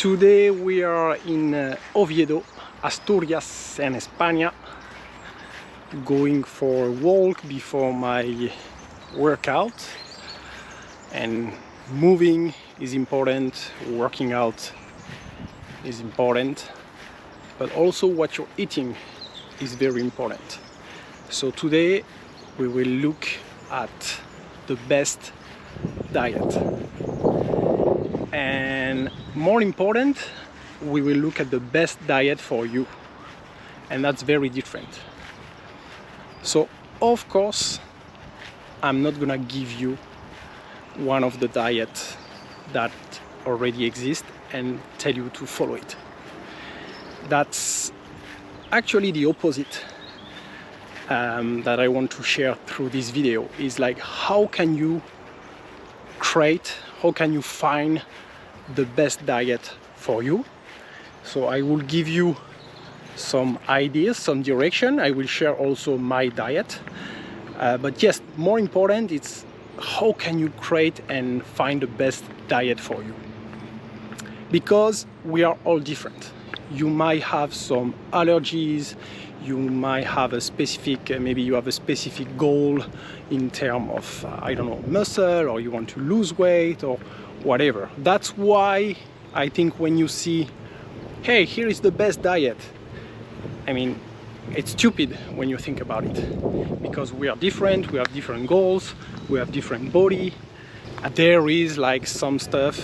Today we are in Oviedo, Asturias and España, going for a walk before my workout. And moving is important, working out is important, but also what you're eating is very important. So today we will look at the best diet. And more important, we will look at the best diet for you. And that's very different. So of course, I'm not gonna give you one of the diets that already exist and tell you to follow it. That's actually the opposite that I want to share through this video. Is like, how can you find the best diet for you? So I will give you some ideas, some direction. I will share also my diet. But yes, more important, it's how can you create and find the best diet for you? Because we are all different. You might have some allergies, you might have a specific, maybe you have a specific goal in terms of, I don't know, muscle, or you want to lose weight or whatever. That's why I think when you see, hey, here is the best diet, I mean, it's stupid when you think about it, because we are different, we have different goals, we have different body. There is like some stuff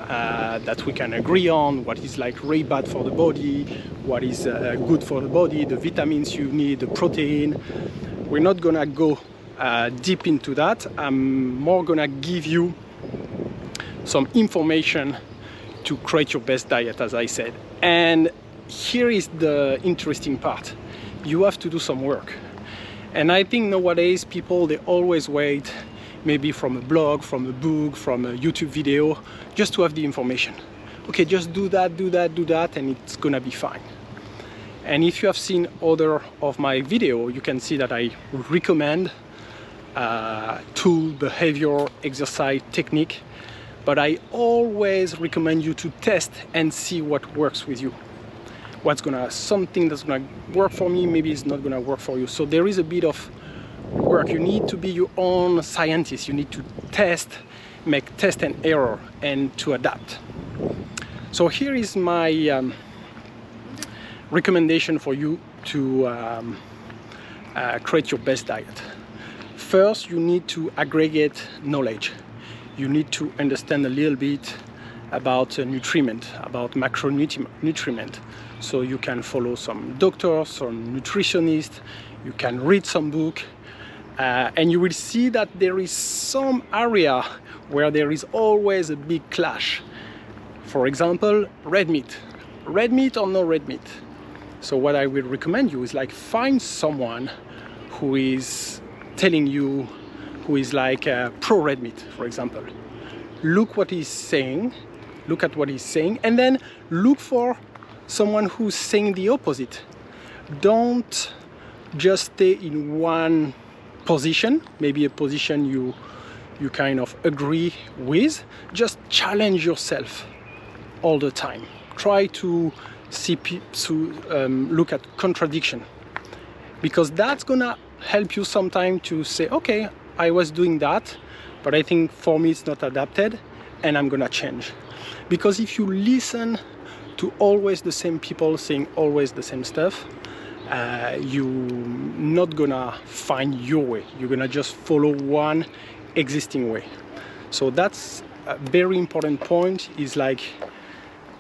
that we can agree on, what is like really bad for the body, what is good for the body, the vitamins you need, the protein. We're not gonna go deep into that. I'm more gonna give you some information to create your best diet, as I said. And here is the interesting part. You have to do some work. And I think nowadays people, they always wait maybe from a blog, from a book, from a YouTube video, just to have the information. Okay, just do that, and it's gonna be fine. And if you have seen other of my video, you can see that I recommend tool, behavior, exercise, technique, but I always recommend you to test and see what works with you. Something that's gonna work for me, maybe it's not gonna work for you. So there is a bit of work. You need to be your own scientist. You need to test, make test and error, and to adapt. So here is my recommendation for you to create your best diet. First, you need to aggregate knowledge. You need to understand a little bit about nutriment, about macronutrient. So you can follow some doctors, some nutritionists, you can read some book, and you will see that there is some area where there is always a big clash. For example, red meat. Red meat or no red meat? So what I will recommend you is like find someone who is telling you, who is like pro red meat, for example. Look what he's saying, look at what he's saying, and then look for someone who's saying the opposite. Don't just stay in one position, maybe a position you kind of agree with. Just challenge yourself all the time. Try to look at contradiction, because that's gonna help you sometime to say, okay, I was doing that, but I think for me it's not adapted, and I'm gonna change. Because if you listen to always the same people saying always the same stuff, you're not gonna find your way. You're gonna just follow one existing way. So that's a very important point, is like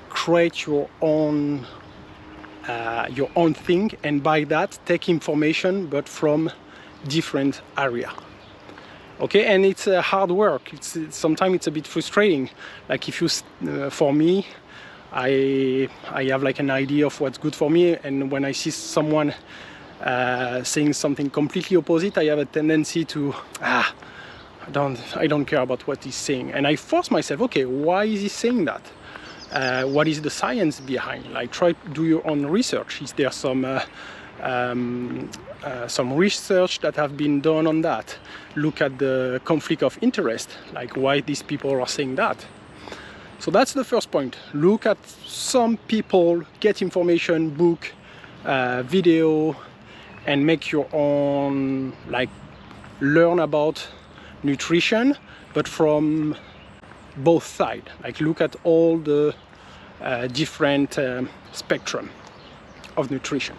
create your own thing, and by that take information but from different area. Okay, and it's hard work. Sometimes it's a bit frustrating. Like if you, for me, I have like an idea of what's good for me, and when I see someone saying something completely opposite, I have a tendency to I don't care about what he's saying, and I force myself, okay, why is he saying that? What is the science behind? Like, try to do your own research. Is there some research that have been done on that? Look at the conflict of interest, like why these people are saying that. So that's the first point. Look at some people, get information, book, video, and make your own, like, learn about nutrition, but from both sides. Like, look at all the different spectrum of nutrition.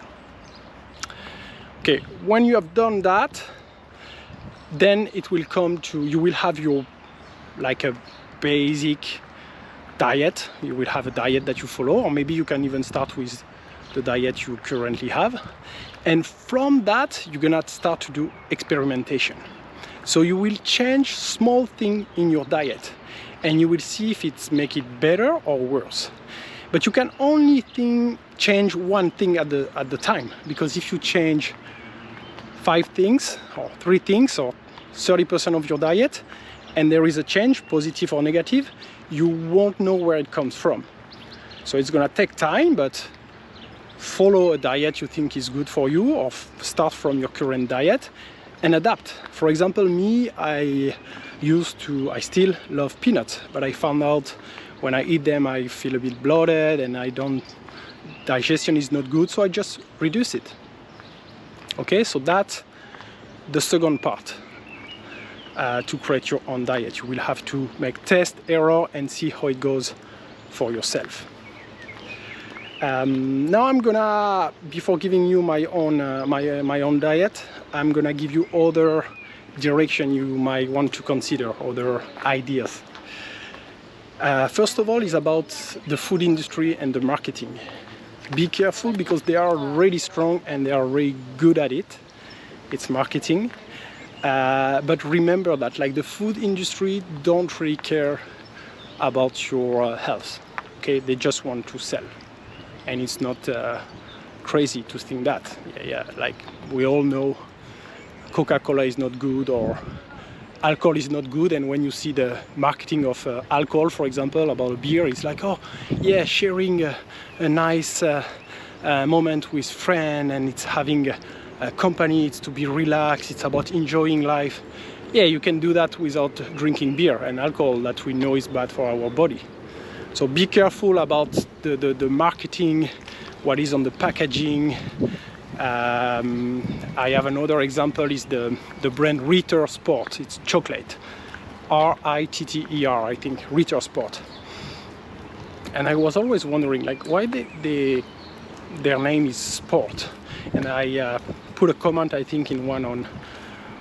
Okay, when you have done that, then it will come to, you will have your, like, a basic diet. You will have a diet that you follow, or maybe you can even start with the diet you currently have. And from that, you're gonna start to do experimentation. So you will change small thing in your diet, and you will see if it's make it better or worse. But you can only change one thing at the time, because if you change 5 things or 3 things or 30% of your diet, and there is a change, positive or negative, you won't know where it comes from. So it's gonna take time, but follow a diet you think is good for you, or start from your current diet and adapt. For example, me, I still love peanuts, but I found out when I eat them I feel a bit bloated and digestion is not good, so I just reduce it. Okay, so that's the second part. To create your own diet, you will have to make test, error, and see how it goes for yourself. Now I'm gonna, before giving you my own my own diet, I'm gonna give you other direction you might want to consider, other ideas. First of all is about the food industry and the marketing. Be careful, because they are really strong and they are really good at it. It's marketing. But remember that, like, the food industry don't really care about your health. Okay, they just want to sell. And it's not crazy to think that. Yeah, like, we all know Coca-Cola is not good, or alcohol is not good, and when you see the marketing of alcohol, for example, about a beer, it's like, oh yeah, sharing a nice moment with friends, and it's having a company, it's to be relaxed, it's about enjoying life. Yeah, you can do that without drinking beer and alcohol that we know is bad for our body. So be careful about the marketing, what is on the packaging. I have another example, is the brand Ritter Sport. It's chocolate, R-I-T-T-E-R, I think, Ritter Sport. And I was always wondering, like, why their name is Sport. And I put a comment, I think, in one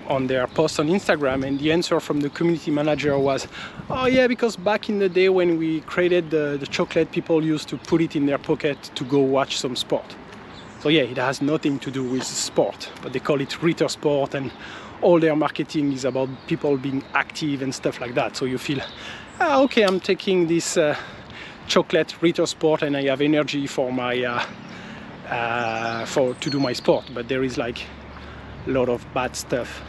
on their post on Instagram, and the answer from the community manager was, oh yeah, because back in the day when we created the chocolate, people used to put it in their pocket to go watch some sport. So yeah, it has nothing to do with sport, but they call it Ritter Sport, and all their marketing is about people being active and stuff like that. So you feel, okay, I'm taking this chocolate Ritter Sport and I have energy for my to do my sport. But there is, like, a lot of bad stuff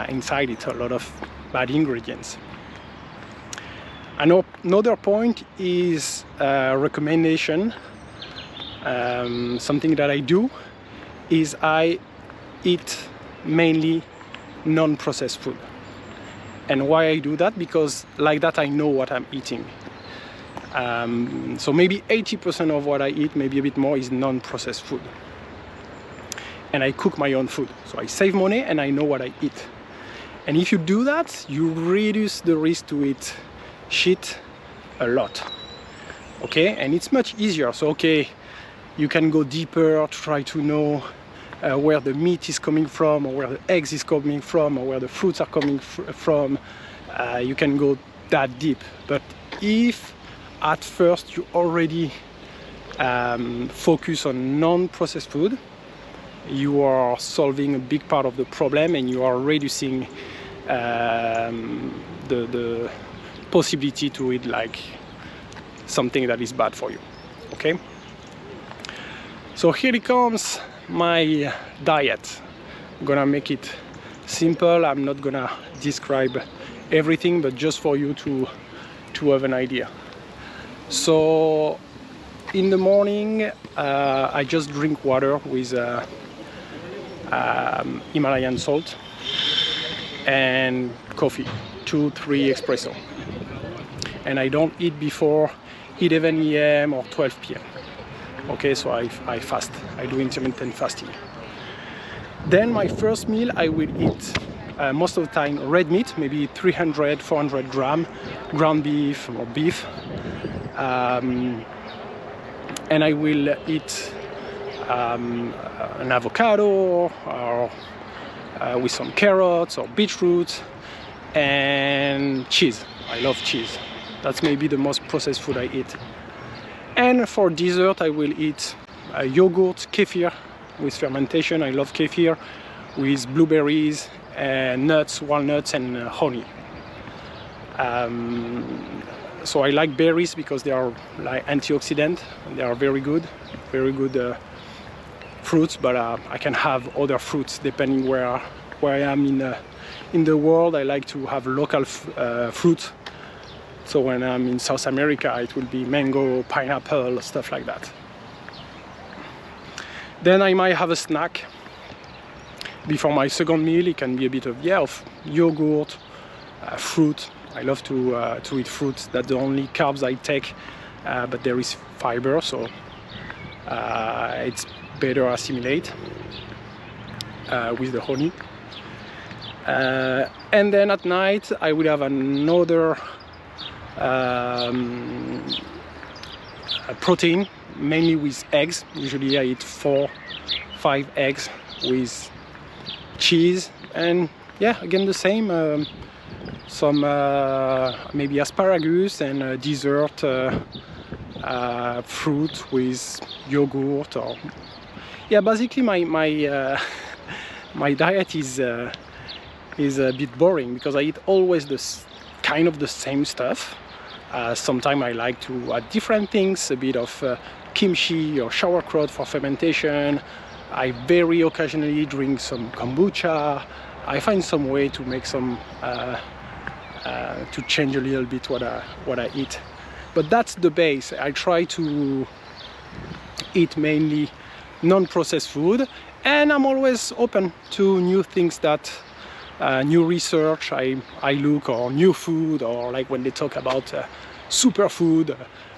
inside it, a lot of bad ingredients. Another point is recommendation. Something that I do is I eat mainly non-processed food. And why I do that? Because like that I know what I'm eating. So maybe 80% of what I eat, maybe a bit more, is non-processed food. And I cook my own food. So I save money and I know what I eat. And if you do that, you reduce the risk to eat shit a lot. Okay? And it's much easier. So okay, you can go deeper to try to know where the meat is coming from, or where the eggs is coming from, or where the fruits are coming from. You can go that deep. But if at first you already focus on non-processed food, you are solving a big part of the problem, and you are reducing the possibility to eat, like, something that is bad for you. Okay? So here it comes, my diet. I'm gonna make it simple. I'm not gonna describe everything, but just for you to have an idea. So in the morning, I just drink water with Himalayan salt and coffee, 2-3 espresso. and I don't eat before 11 a.m. or 12 p.m. Okay, so I fast. I do intermittent fasting. Then my first meal, I will eat most of the time red meat, maybe 300-400 gram ground beef or beef, and I will eat an avocado or with some carrots or beetroot, and cheese. I love cheese. That's maybe the most processed food I eat. And for dessert, I will eat yogurt, kefir with fermentation. I love kefir with blueberries and nuts, walnuts, and honey. So I like berries because they are like antioxidant. They are very good fruits. But I can have other fruits depending where I am in the world. I like to have local fruit. So when I'm in South America, it will be mango, pineapple, stuff like that. Then I might have a snack before my second meal. It can be a bit of yogurt, fruit. I love to eat fruits. That's the only carbs I take, but there is fiber, so it's better assimilate with the honey. And then at night I will have another protein, mainly with eggs. Usually I eat 4-5 eggs with cheese, and yeah, again the same, some maybe asparagus, and dessert fruit with yogurt, or yeah, basically my diet is a bit boring because I eat always this kind of the same stuff. Sometimes I like to add different things, a bit of kimchi or sauerkraut for fermentation. I very occasionally drink some kombucha. I find some way to make some to change a little bit what I eat. But that's the base. I try to eat mainly non-processed food, and I'm always open to new things, that new research I look, or new food, or like when they talk about superfood,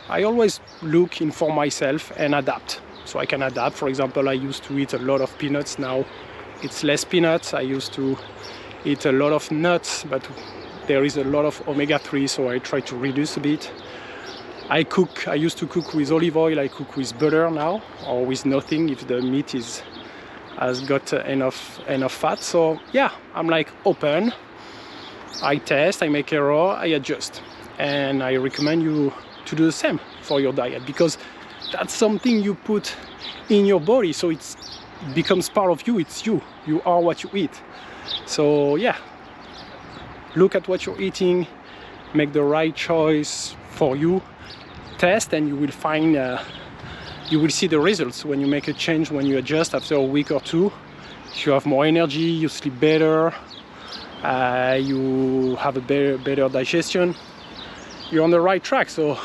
I always look in for myself and adapt. So I can adapt. For example, I used to eat a lot of peanuts. Now it's less peanuts. I used to eat a lot of nuts, but there is a lot of omega-3, so I try to reduce a bit. I used to cook with olive oil. I cook with butter now, or with nothing if the meat has got enough fat. So yeah, I'm like open. I test, I make error, I adjust, and I recommend you to do the same for your diet, because that's something you put in your body, so it becomes part of you. It's you are what you eat. So yeah, look at what you're eating, make the right choice for you, test, and you will find you will see the results when you make a change, when you adjust after a week or two. You have more energy, you sleep better, you have a better digestion. You're on the right track, so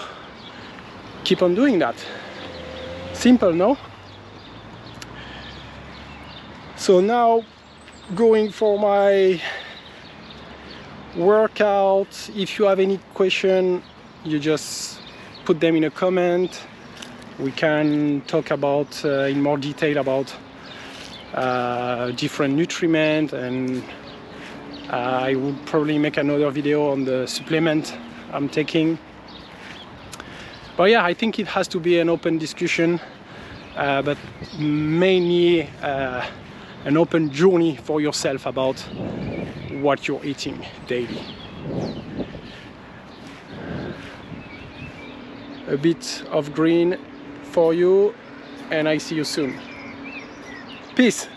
keep on doing that. Simple, no? So now going for my workout. If you have any question, you just put them in a comment. We can talk about in more detail about different nutrients, and I would probably make another video on the supplement I'm taking. But yeah, I think it has to be an open discussion, but mainly an open journey for yourself about what you're eating daily. A bit of green for you, and I see you soon. Peace.